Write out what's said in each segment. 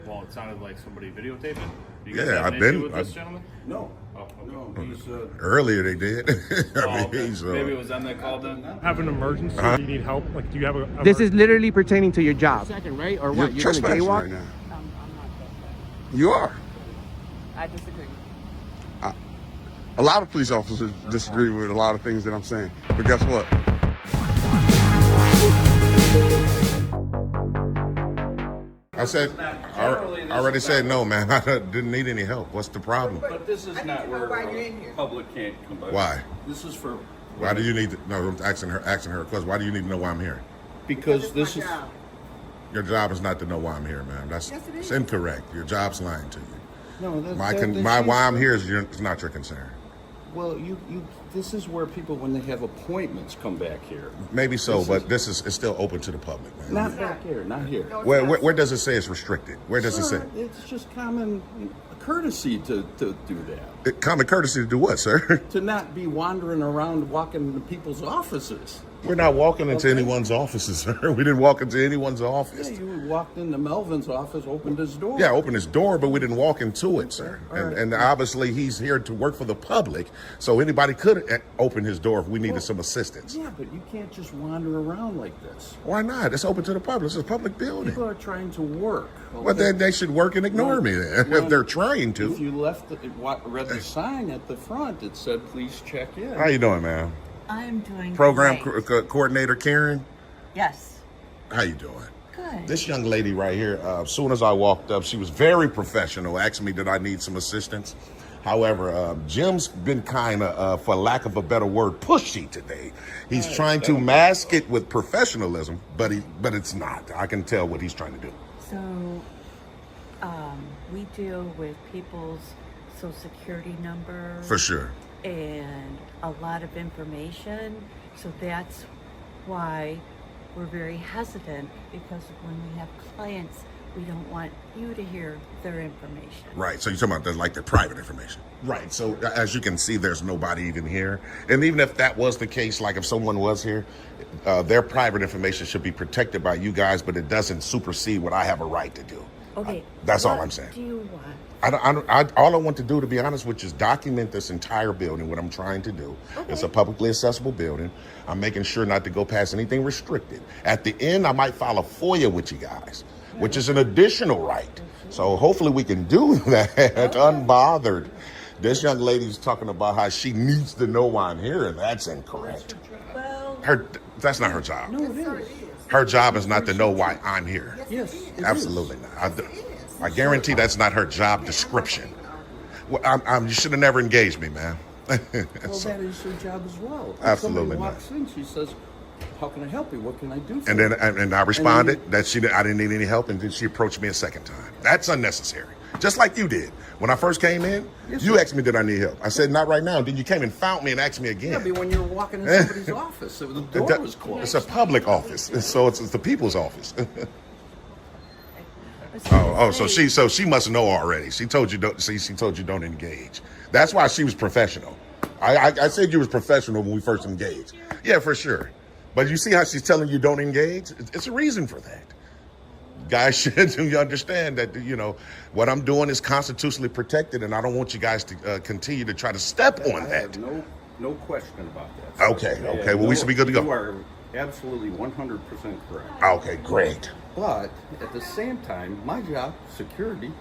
Well, it sounded like somebody videotaping. Do you Yeah, guys have I've an been- issue with this I've- gentleman? No, Oh, okay. no, he's, Earlier they did. Oh, I mean, okay. he's, Maybe it was them that called then. Have an emergency? Uh-huh. Do you need help? Like, do you have a This is literally pertaining to your job. Second, right? Or you're what? You're gonna trespassing jaywalk? right now. I'm not trespassing. You are. I disagree. A lot of police officers disagree with a lot of things that I'm saying. But guess what? I said, I already said no, man. I didn't need any help. What's the problem? but this is not where public can't come by. Why? This is for, Why do you need to, no, I'm asking her a question. Why do you need to know why I'm here? because this is, Your job is not to know why I'm here, man. That's Yes, it it's is. incorrect. Your job's lying to you. no, that, My that- my why I'm here is it's not your concern. well, you, this is where people, when they have appointments, come back here. Maybe so, This but is- it's still open to the public, man. Not back here, not here. Where does it say it's restricted? Where does it say? Sir, it's just common courtesy to do that. Common courtesy to do what, sir? To not be wandering around walking into people's offices. We're not walking into Okay. anyone's offices, sir. We didn't walk into anyone's Yeah, office. you walked into Melvin's office, opened his door. Yeah, open his door, but we didn't walk into it, sir. All And, right. and obviously he's here to work for the public, so anybody could open his door if we needed some assistance. Yeah, but you can't just wander around like this. Why not? It's open to the public. It's a public building. People are trying to work. Well, okay? then they should work and ignore me then, Well, if they're trying If to. you read the sign at the front, it said, "Please check in." How you doing, man? I'm doing Program great. coordinator Karen, Yes. how you doing? Good. This young lady right here, as soon as I walked up, she was very professional, asked me did I need some assistance. However, Jim's been kind of, for lack of a better word, pushy today. He's trying to mask it with professionalism, but it's not. I can tell what he's trying to do. So, we deal with people's social security numbers For sure. and a lot of information. So that's why we're very hesitant, because when we have clients, we don't want you to hear their information. Right. So you're talking about the private information. Right. So as you can see, there's nobody even here. And even if that was the case, like if someone was here, their private information should be protected by you guys, but it doesn't supersede what I have a right to do. Okay. That's all what I'm saying. do you want? All I want to do, to be honest with you, is document this entire building, what I'm trying to do. Okay. It's a publicly accessible building. I'm making sure not to go past anything restricted. At the end, I might file a FOIA with you guys, which is an additional right. So hopefully we can do that unbothered. This young lady's talking about how she needs to know why I'm here, and that's incorrect. Well, That's not her job. No, it is. Her job is not to know why I'm here. Yes, it is. Absolutely not. I guarantee that's not her job description. Well, you should have never engaged me, man. Well, that is her job as well. If Absolutely somebody walks in, she says, "How can I help you? What can I do for And you?" then and I responded that I didn't need any help, and then she approached me a second time. That's unnecessary. Just like you did. When I first came in, Yes, you sir. asked me, did I need help? I said, not right now. And then you came and found me and asked me again. Yeah, but when you're walking in somebody's office, the door was closed. It's a public office, so it's the people's office. So she must know already. She told you don't engage. That's why she was professional. I said you was professional when we first engaged. Yeah, for sure. But you see how she's telling you don't engage? It's a reason for that. Guys should understand that, what I'm doing is constitutionally protected, and I don't want you guys to continue to try to step on I that. have no question about that. Okay. Well, we should be good to go. You are absolutely 100% correct. Okay, great. But at the same time, my job, security,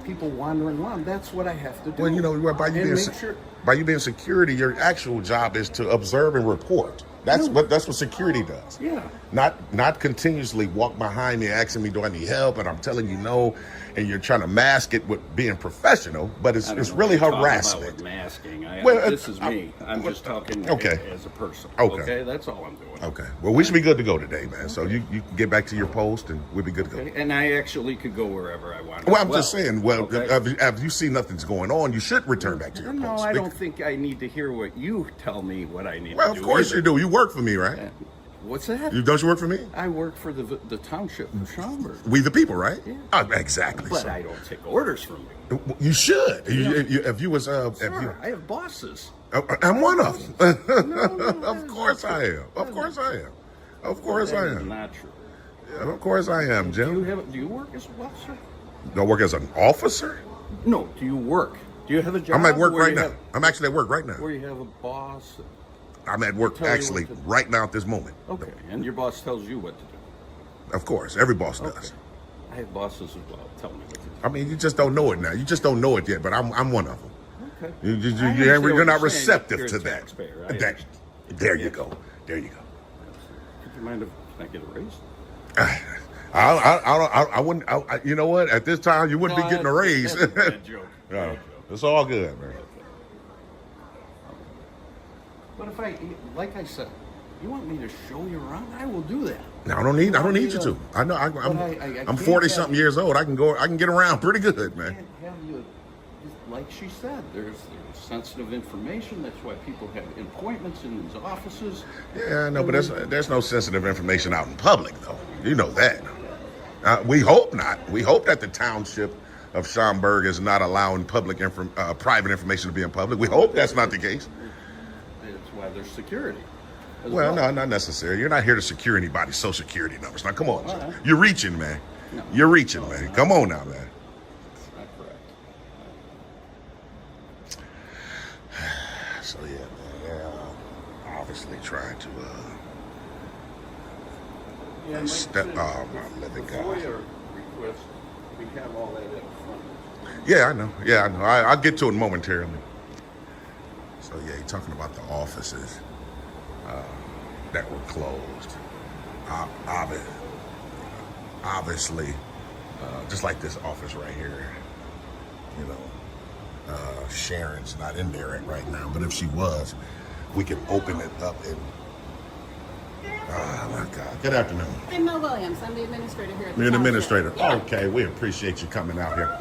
people wandering around, that's what I have to do. Well, by you being security, your actual job is to observe and report. That's what security does. Yeah. Not continuously walk behind me asking me, do I need help? And I'm telling you no, and you're trying to mask it with being professional, but it's really harassment. About masking. Well, this is me. I'm just talking as a person. Okay. That's all I'm doing. Okay. Well, we should be good to go today, man. So you can get back to your post, and we'll be good to go. Okay. And I actually could go wherever I want. Well, I'm just saying. Well, okay? if you see nothing's going on, you should return back to your No, post. I don't think I need to hear what you tell me what I need to do. Well, of course either. you do. You work for me, right? What's that? Don't you work for me? I work for the township of Schaumburg. We the people, right? Yeah. Exactly. But So- I don't take orders from you. You should. If you was, Sir, I have bosses. I'm one of them. No, Of course I am. Of course I am. Of course I That is am. not true. Yeah, of course I am, Jim. Do you work as well, sir? Do I work as an officer? No, do you work? Do you have a job? I'm at work where right you now. have- I'm actually at work right now. Where you have a boss? I'm at work Tell you actually what to do. right now at this moment. Okay, and your boss tells you what to do. Of course, every boss Okay. does. I have bosses as well. Tell me what to do. I mean, you just don't know it now. You just don't know it yet, but I'm one of them. Okay. You, I understand what you're not you're saying. receptive You're a to that. taxpayer. I That- understand. There you go. There you go. Would you mind if can I get a raise? I wouldn't. You know what? At this time, you wouldn't be getting a raise. That's a bad joke. No, Bad joke. it's all good, man. But if like I said, you want me to show you around, I will do that. No, I don't need you to. I know. I'm can't 40 have something you- years old. I can get around pretty good, I man. can't have you, like she said, there's sensitive information. That's why people have appointments in these offices. Yeah, I know, but there's no sensitive information out in public, though. You know that. We hope not. We hope that the township of Schaumburg is not allowing private information to be in public. We hope that's not the case. That's why there's security. as Well, no, not necessary. You're not here to secure anybody's social security numbers. Now, come on. All right. You're reaching, man. No. You're reaching, man. Come on now, man. That's not correct. So, yeah, man. Yeah, obviously trying to Yeah, and like I step. said, Oh, my living the God. FOIA request, we have all that up front. Yeah, I know. Yeah, I know. I'll get to it momentarily. So, yeah, you're talking about the offices that were closed. Obviously, just like this office right here, you know, Sharon's not in there right now, but if she was, we could open it up and, oh my God. Good afternoon. I'm Mel Williams. I'm the administrator here at the You're an township. administrator. Yeah. Okay, we appreciate you coming out here.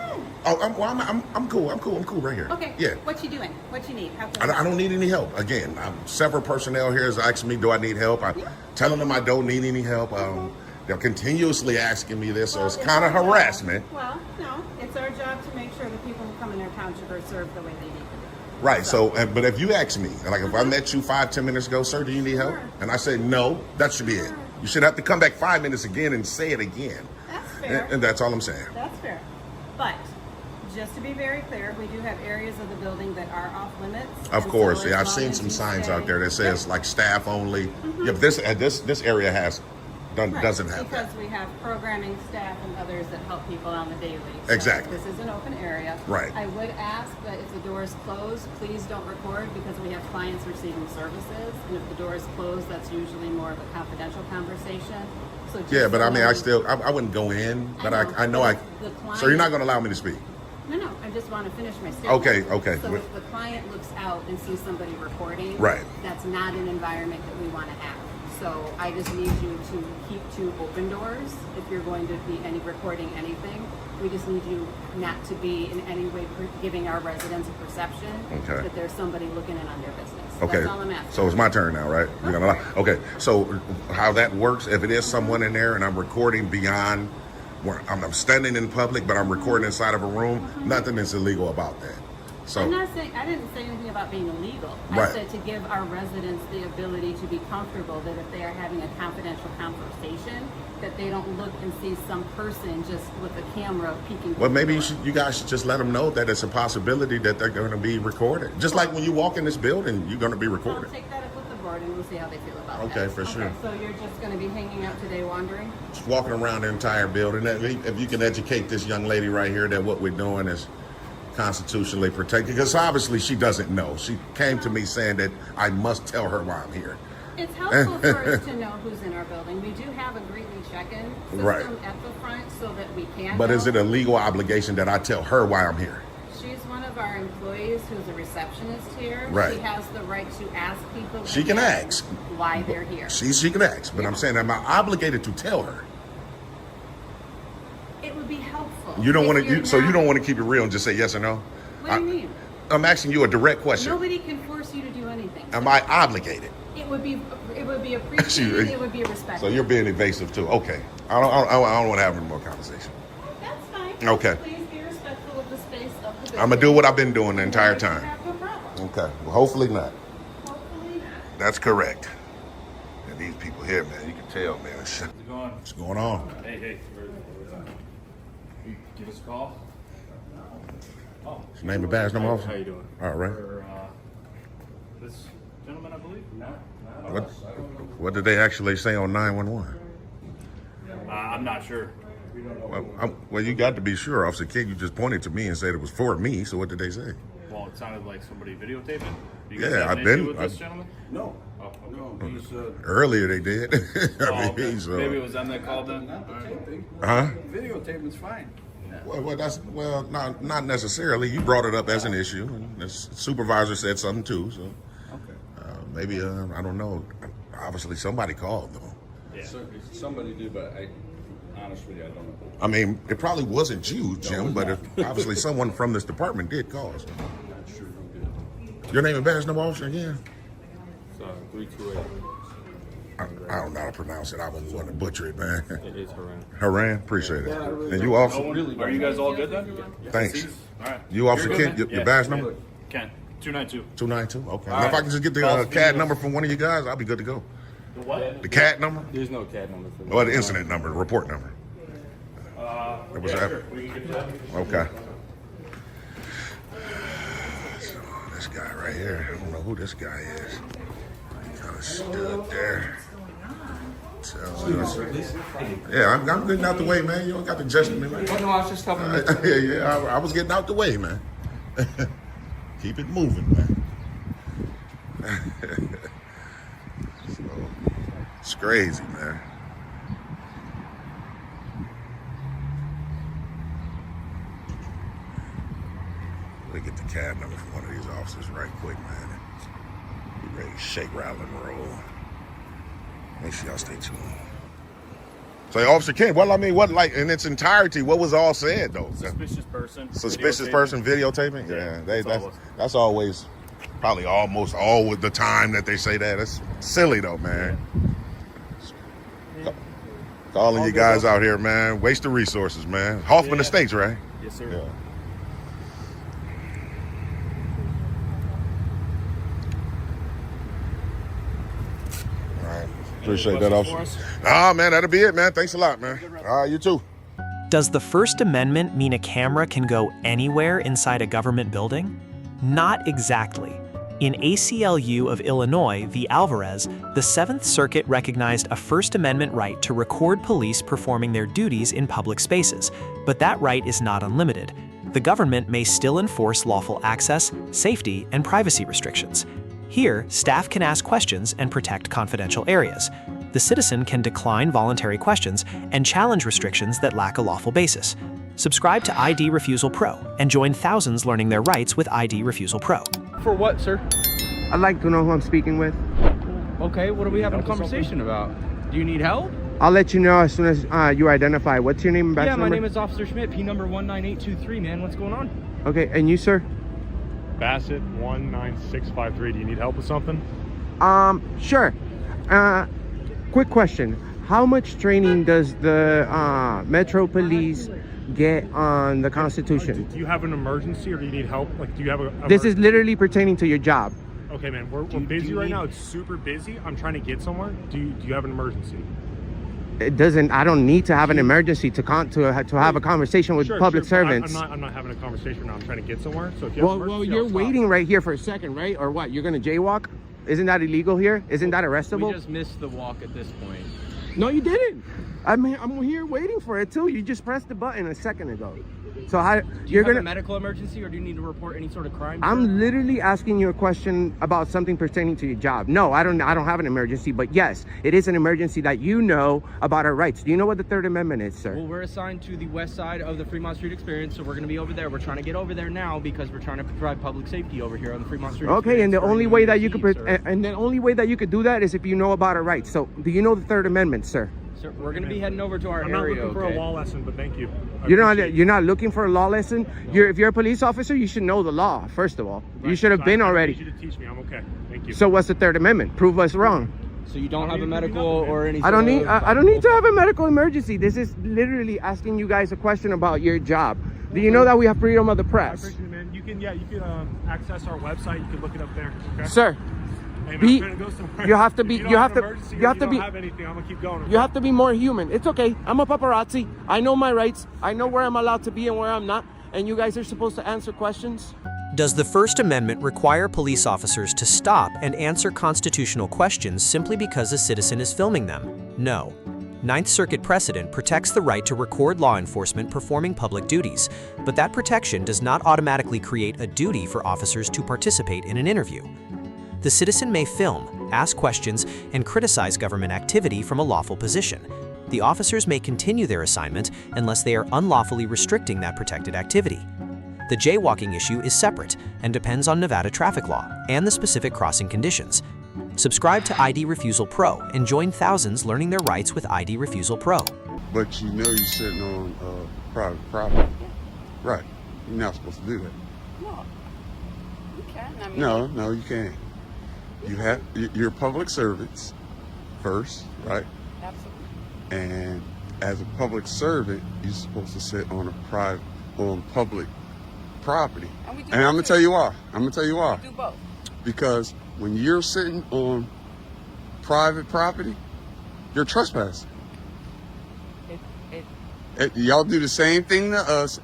Oh, I'm cool. I'm cool right here. Okay. Yeah. What you doing? What you need? How can I don't need any help. Again, several personnel here is asking me, do I need help? I'm telling them I don't need any help. They're continuously asking me this, so it's kind of our job- harassment. Well, no, it's our job to make sure that people who come in our township are served the way they need to be. Right, so, but if you ask me, like if I met you 5-10 minutes ago, sir, do you need help? Sure. And I say no, that should be it. You should have to come back 5 minutes again and say it again. That's fair. And that's all I'm saying. That's fair. But just to be very clear, we do have areas of the building that are off limits. Of and course, so yeah, as I've long seen as some you signs stay- out there that says Yep. like staff only. Yeah, but this area Right, doesn't have because that. we have programming staff and others that help people on the daily. So Exactly. This is an open area. Right. I would ask that if the door is closed, please don't record because we have clients receiving services. And if the door is closed, that's usually more of a confidential conversation. So just Yeah, but so I mean, know- I wouldn't go in, but I know, I know but I. the client- So you're not going to allow me to speak? No, I just want to finish my statement. Okay. So if the client looks out and sees somebody recording, Right. that's not an environment that we want to have. So I just need you to keep to open doors if you're going to be recording anything. We just need you not to be in any way giving our residents a perception Okay. that there's somebody looking in on their business. Okay. That's all I'm asking. So it's my turn now, right? You're gonna allow, okay. So how that works? If it is someone in there and I'm recording beyond where I'm standing in public, but I'm recording inside of a room, nothing is illegal about that. So I'm not saying, I didn't say anything about being illegal. Right. I said to give our residents the ability to be comfortable that if they are having a confidential conversation, that they don't look and see some person just with a camera peeking. well, through maybe the door. you guys should just let them know that it's a possibility that they're going to be recorded. Just like when you walk in this building, you're going to be I'll recorded. take that up with the board and we'll see how they feel about Okay, that. for sure. So you're just going to be hanging out today wandering? Just walking around the entire building. If you can educate this young lady right here that what we're doing is constitutionally protected, because obviously she doesn't know. She came to me saying that I must tell her why I'm here. It's helpful for us to know who's in our building. We do have a greetly check-in system Right. at the front so that we can But know. is it a legal obligation that I tell her why I'm here? She's one of our employees who's a receptionist here. Right. She has the right to ask people. She can again ask. why they're here. She can ask, but I'm saying, am I obligated to tell her? It would be helpful. You don't if want to, you're so you not- don't want to keep it real and just say yes or no? What do you mean? I'm asking you a direct question. Nobody can force you to do anything. Am I obligated? It would be appreciated. It would be respected. So you're being evasive too. Okay. I don't want to have any more conversation. That's fine. Okay. Please be respectful of the space of the building. I'm going to do what I've been doing the entire You time. have no problem. Okay. Well, hopefully not. Hopefully not. That's correct. And these people here, man, you can tell, man. How's it going? What's going on? Hey. Give us a call. Oh, Name and badge number, officer. How you doing? All right. For, this gentleman, I believe. What did they actually say on 911? I'm not sure. Well, you got to be sure, Officer King. You just pointed to me and said it was for me. So what did they say? Well, it sounded like somebody videotaping. Do you guys Yeah, have an I've been- issue with this gentleman? No. Oh, okay. No, he's, Earlier they did. Oh, I mean, okay. so, Maybe it was them that called then. not the taping. huh? Videotaping's fine. Well, not necessarily. You brought it up as an issue, and the supervisor said something too. So Okay. maybe I don't know. Obviously, somebody called though. Yeah. So, somebody did, but honestly, I don't know. I mean, it probably wasn't you, Jim, but obviously someone from this department did call. So. I'm not sure who did. Your name and badge number, officer, again? 328. I don't know how to pronounce it. I wouldn't want to butcher it, man. It is Haran. Haran, appreciate it. And you No officer, one, are you guys all good then? thanks. All right. You officer You're Kent, good, your man? badge Yeah, number? Ken, 292. 292. Okay. All Now, if I right. can just get the False CAD videos. number from one of you guys, I'll be good to go. The what? The CAD number There's no CAD number for that. or the incident number, the report number. It was that. Sure. We can get to that. Okay. So this guy right here, I don't know who this guy is. He kind of stood there. So, yeah, I'm getting out the way, man. You don't got to gesture me, man. No, I was just helping him. Yeah, I was getting out the way, man. Keep it moving, man. So, it's crazy, man. Let me get the CAD number from one of these officers right quick, man. Be ready to shake, rattle, and roll. Make sure y'all stay tuned. So, Officer Ken, well, I mean, what, like, in its entirety, what was all said, though? Suspicious person. Suspicious videotaping. person videotaping? Yeah, that's always, probably almost all the time that they say that. That's silly, though, man. Calling you guys out here, man. Waste of resources, man. Hoffman Estates, right? Yes, sir. Yeah. Appreciate that, officer. Ah, man, that'll be it, man. Thanks a lot, man. All right, you too. Does the First Amendment mean a camera can go anywhere inside a government building? Not exactly. In ACLU of Illinois v. Alvarez, the Seventh Circuit recognized a First Amendment right to record police performing their duties in public spaces, but that right is not unlimited. The government may still enforce lawful access, safety, and privacy restrictions. Here, staff can ask questions and protect confidential areas. The citizen can decline voluntary questions and challenge restrictions that lack a lawful basis. Subscribe to ID Refusal Pro and join thousands learning their rights with ID Refusal Pro. For what, sir? I'd like to know who I'm speaking with. Okay, what are we having a conversation about? Do you need help? I'll let you know as soon as you identify. What's your name and badge Yeah, my number? name is Officer Schmidt, P number 19823, man. What's going on? Okay, and you, sir? Bassett 19653. Do you need help with something? Sure. Quick question. How much training does the Metro Police get on the Constitution? Do you have an emergency or do you need help? Like, do you have a This is literally pertaining to your job. Okay, man, we're busy right now. It's super busy. I'm trying to get somewhere. Do you have an emergency? It doesn't. I don't need to have an emergency to have a conversation with public servants. I'm not having a conversation now. I'm trying to get somewhere. So if you have an Well, emergency, you're I'll stop. waiting right here for a second, right? Or what? You're gonna jaywalk? Isn't that illegal here? Isn't that arrestable? We just missed the walk at this point. No, you didn't. I mean, I'm here waiting for it too. You just pressed the button a second ago. So how Do you you're have gonna? a medical emergency or do you need to report any sort of crime? I'm literally asking you a question about something pertaining to your job. No, I don't have an emergency, but yes, it is an emergency that you know about our rights. Do you know what the Third Amendment is, sir? Well, we're assigned to the west side of the Fremont Street Experience, so we're going to be over there. We're trying to get over there now because we're trying to provide public safety over here on the Fremont Street Okay, and the Experience only for way that you could emergencies, and the only way that you could do that is if you know about our rights. So, do you know the Third Amendment, sir? Sir, we're going to be heading over to our I'm not area. looking for okay? a law lesson, but thank you. You're not looking for a law lesson. If you're a police officer, you should know the law. First of all, you should have been I already. need you to teach me. I'm okay. Thank you. So, what's the Third Amendment? Prove us wrong. So you don't have a need to do medical nothing, or man. any? I don't sort need. of- I don't need to have a medical emergency. This is literally asking you guys a question about your job. Do you know that we have freedom of the I press, appreciate it, man. You can access our website. You can look it up there. Okay. sir? Hey, man, Be- I'm trying to go somewhere. you have to be- If you have have an to- emergency you or have to don't be- have anything, I'm gonna keep going. You have to be more human. It's okay. I'm a paparazzi. I know my rights. I know where I'm allowed to be and where I'm not. And you guys are supposed to answer questions. Does the First Amendment require police officers to stop and answer constitutional questions simply because a citizen is filming them? No. Ninth Circuit precedent protects the right to record law enforcement performing public duties, but that protection does not automatically create a duty for officers to participate in an interview. The citizen may film, ask questions, and criticize government activity from a lawful position. The officers may continue their assignment unless they are unlawfully restricting that protected activity. The jaywalking issue is separate and depends on Nevada traffic law and the specific crossing conditions. Subscribe to ID Refusal Pro and join thousands learning their rights with ID Refusal Pro. But you know you're sitting on private property. Right. You're not supposed to do that. No, you can. I mean, No, you can't. You're public servants first, right? absolutely. And as a public servant, you're supposed to sit on public property. And we do And I'm gonna both. tell you why. I'm gonna tell you why. We do both. Because when you're sitting on private property, you're trespassing. Y'all do the same thing to us.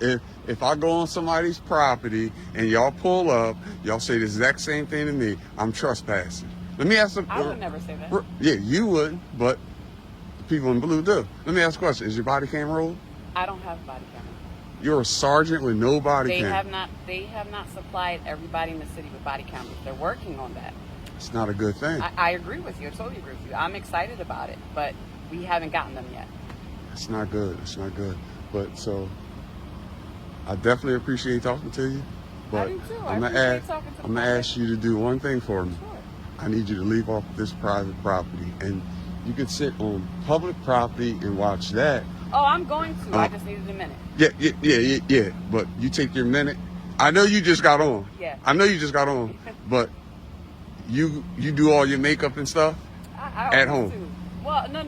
If I go on somebody's property and y'all pull up, y'all say the exact same thing to me, I'm trespassing. Let me ask I would never say that. Yeah, you wouldn't, but the people in blue do. Let me ask a question. Is your body cam rolled? I don't have a body camera. You're a sergeant with no body They cam. have not supplied everybody in the city with body cameras. They're working on that. It's not a good thing. I agree with you. I totally agree with you. I'm excited about it, but we haven't gotten them yet. It's not good. It's not good. But so, I definitely appreciate talking to you. But I do too. I I'm appreciate talking to the gonna public. ask you to do one thing for me. Sure. I need you to leave off this private property, and you can sit on public property and watch that. Oh, I'm going to. I just needed a minute. Yeah. But you take your minute. I know you just got on. Yeah. I know you just got on. But you do all your makeup and stuff I at always home. do. Well, no.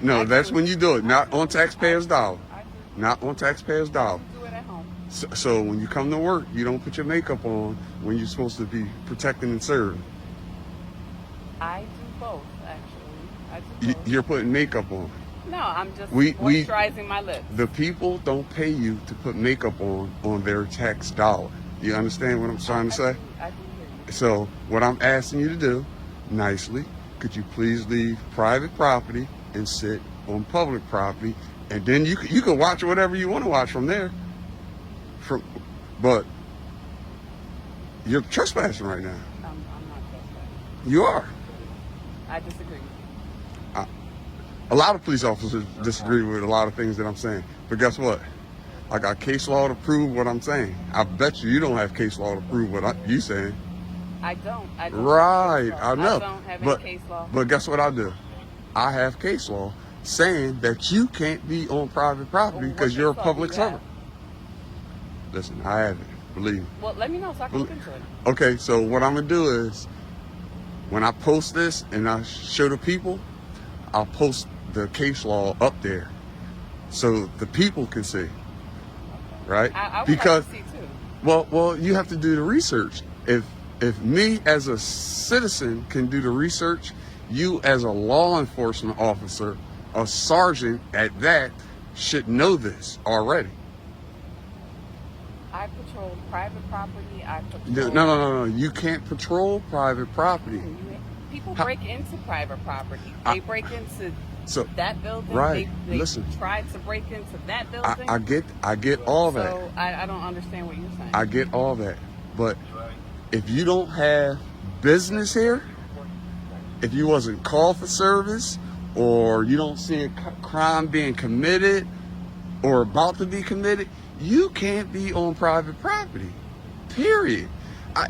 No, that's do. when you do it. Not on taxpayers' dollar. I do. Not on taxpayers' dollar. Do it at home. So when you come to work, you don't put your makeup on when you're supposed to be protecting and serving. I do both, actually. I do both. You're putting makeup on. No, I'm just We- moisturizing my lips. The people don't pay you to put makeup on their tax dollar. You understand what I'm trying to say? I do hear you. So what I'm asking you to do, nicely, could you please leave private property and sit on public property, and then you can watch whatever you want to watch from there. But you're trespassing right now. I'm not trespassing. You are. I disagree with you. A lot of police officers disagree with a lot of things that I'm saying. But guess what? I got case law to prove what I'm saying. I bet you don't have case law to prove what you saying. I don't. Right, I know. I don't have But- any case law. But guess what I do? I have case law saying that you can't be on private property Well, because what you're a case law do public you have? servant. Listen, I have it. Believe me. Well, let me know so I can look into it. Okay, so what I'm gonna do is, when I post this and I show the people, I'll post the case law up there, so the people can see. Right? I would Because, like to see too. well, you have to do the research. If me as a citizen can do the research, you as a law enforcement officer, a sergeant at that, should know this already. I patrol private property. I patrol. No. You can't patrol private property. People break into private property. They break into that building. Right. They Listen. tried to break into that building. I get all that. So I don't understand what you're saying. I get all that. But if you don't have business here, if you wasn't called for service, or you don't see a crime being committed or about to be committed, you can't be on private property. Period.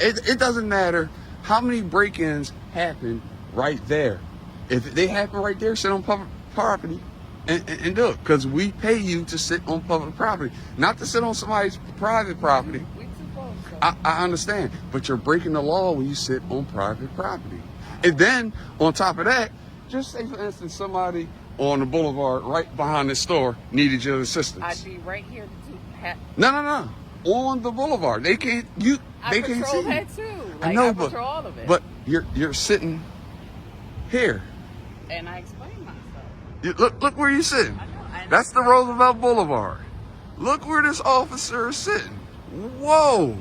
It doesn't matter how many break-ins happen right there. If they happen right there, sit on public property and do it. Because we pay you to sit on public property, not to sit on somebody's private property. We too close. So. I understand, but you're breaking the law when you sit on private property. And then, on top of that, just say, for instance, somebody on the boulevard right behind the store needed your assistance. I'd be right here to No. On the boulevard. They can't, they can't see patrol you. that too. I know, I but, patrol all of it. but You're sitting here. And I explained myself. Look where you're sitting. That's the Roosevelt Boulevard. Look where this officer is sitting. Whoa.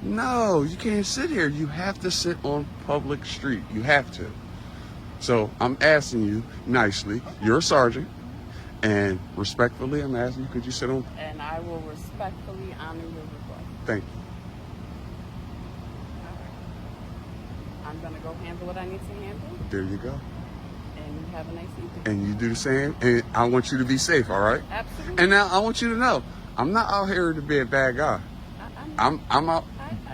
No, you can't sit here. You have to sit on public street. You have to. So I'm asking you nicely, you're a sergeant, and respectfully I'm asking you, could you sit on? And I will respectfully honor your request. Thank you. I'm going to go handle what I need to handle. There you go. And you have a nice evening. And you do the same. And I want you to be safe, all right? Absolutely. And now I want you to know, I'm not out here to be a bad guy. I'm out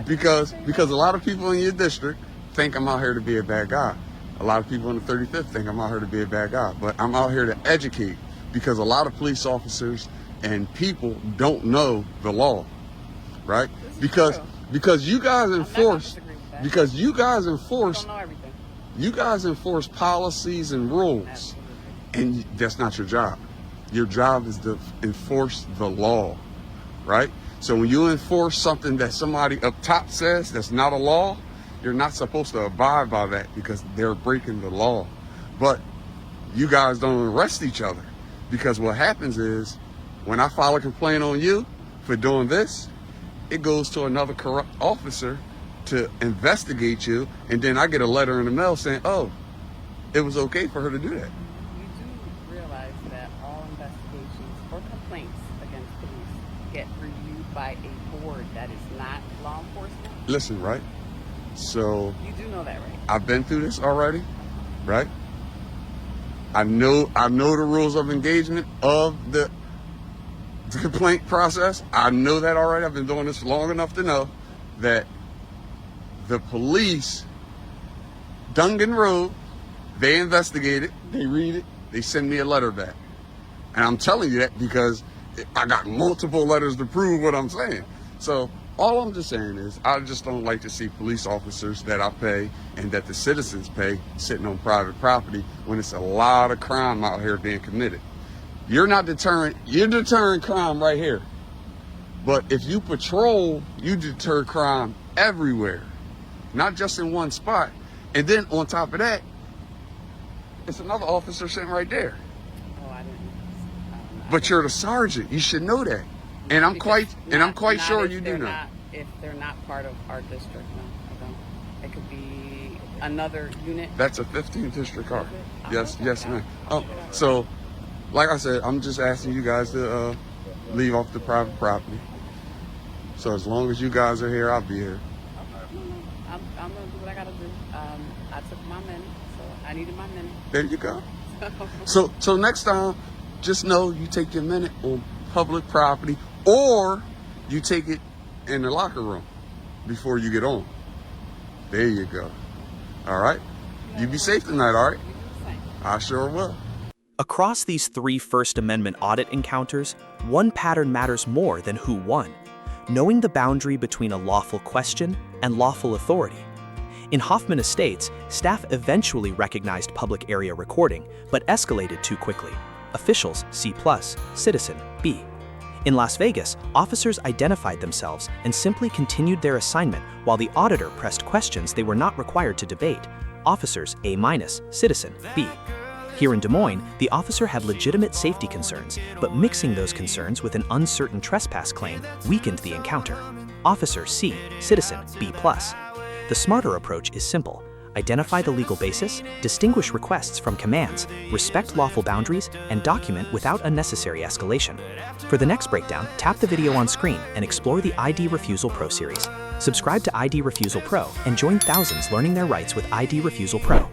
because a lot of people in your district think I'm out here to be a bad guy. A lot of people in the 35th think I'm out here to be a bad guy. But I'm out here to educate because a lot of police officers and people don't know the law, right? Because you guys enforce you guys enforce policies and rules, and that's not your job. Your job is to enforce the law, right? So when you enforce something that somebody up top says that's not a law, you're not supposed to abide by that because they're breaking the law. But you guys don't arrest each other, because what happens is when I file a complaint on you for doing this, it goes to another corrupt officer to investigate you, and then I get a letter in the mail saying, oh, it was okay for her to do that. You do realize that all investigations or complaints against police get reviewed by a board that is not law enforcement? Listen, right? So You do know that, right? I've been through this already, right? I know the rules of engagement of the complaint process. I know that already. I've been doing this long enough to know that the police, Dungan Road, they investigate it, they read it, they send me a letter back. And I'm telling you that because I got multiple letters to prove what I'm saying. So all I'm just saying is I just don't like to see police officers that I pay and that the citizens pay sitting on private property when it's a lot of crime out here being committed. You're deterring crime right here. But if you patrol, you deter crime everywhere, not just in one spot. And then on top of that, it's another officer sitting right there. Oh, I didn't. But you're the sergeant. You should know that. And I'm quite sure you do know. If they're not part of our district, no, I don't. It could be another unit. That's a 15th district car. Yes, ma'am. So, like I said, I'm just asking you guys to leave off the private property. So as long as you guys are here, I'll be here. I'm gonna do what I gotta do. I took my minute, so I needed my minute. There you go. So next time, just know you take your minute on public property, or you take it in the locker room before you get on. There you go. All right? You be safe tonight, all right? I sure will. Across these 3 First Amendment audit encounters, one pattern matters more than who won: knowing the boundary between a lawful question and lawful authority. In Hoffman Estates, staff eventually recognized public area recording, but escalated too quickly. Officials C+, citizen B. In Las Vegas, officers identified themselves and simply continued their assignment while the auditor pressed questions they were not required to debate. Officers A-, citizen B. Here in Des Moines, the officer had legitimate safety concerns, but mixing those concerns with an uncertain trespass claim weakened the encounter. Officer C, citizen B+. The smarter approach is simple: identify the legal basis, distinguish requests from commands, respect lawful boundaries, and document without unnecessary escalation. For the next breakdown, tap the video on screen and explore the ID Refusal Pro series. Subscribe to ID Refusal Pro and join thousands learning their rights with ID Refusal Pro.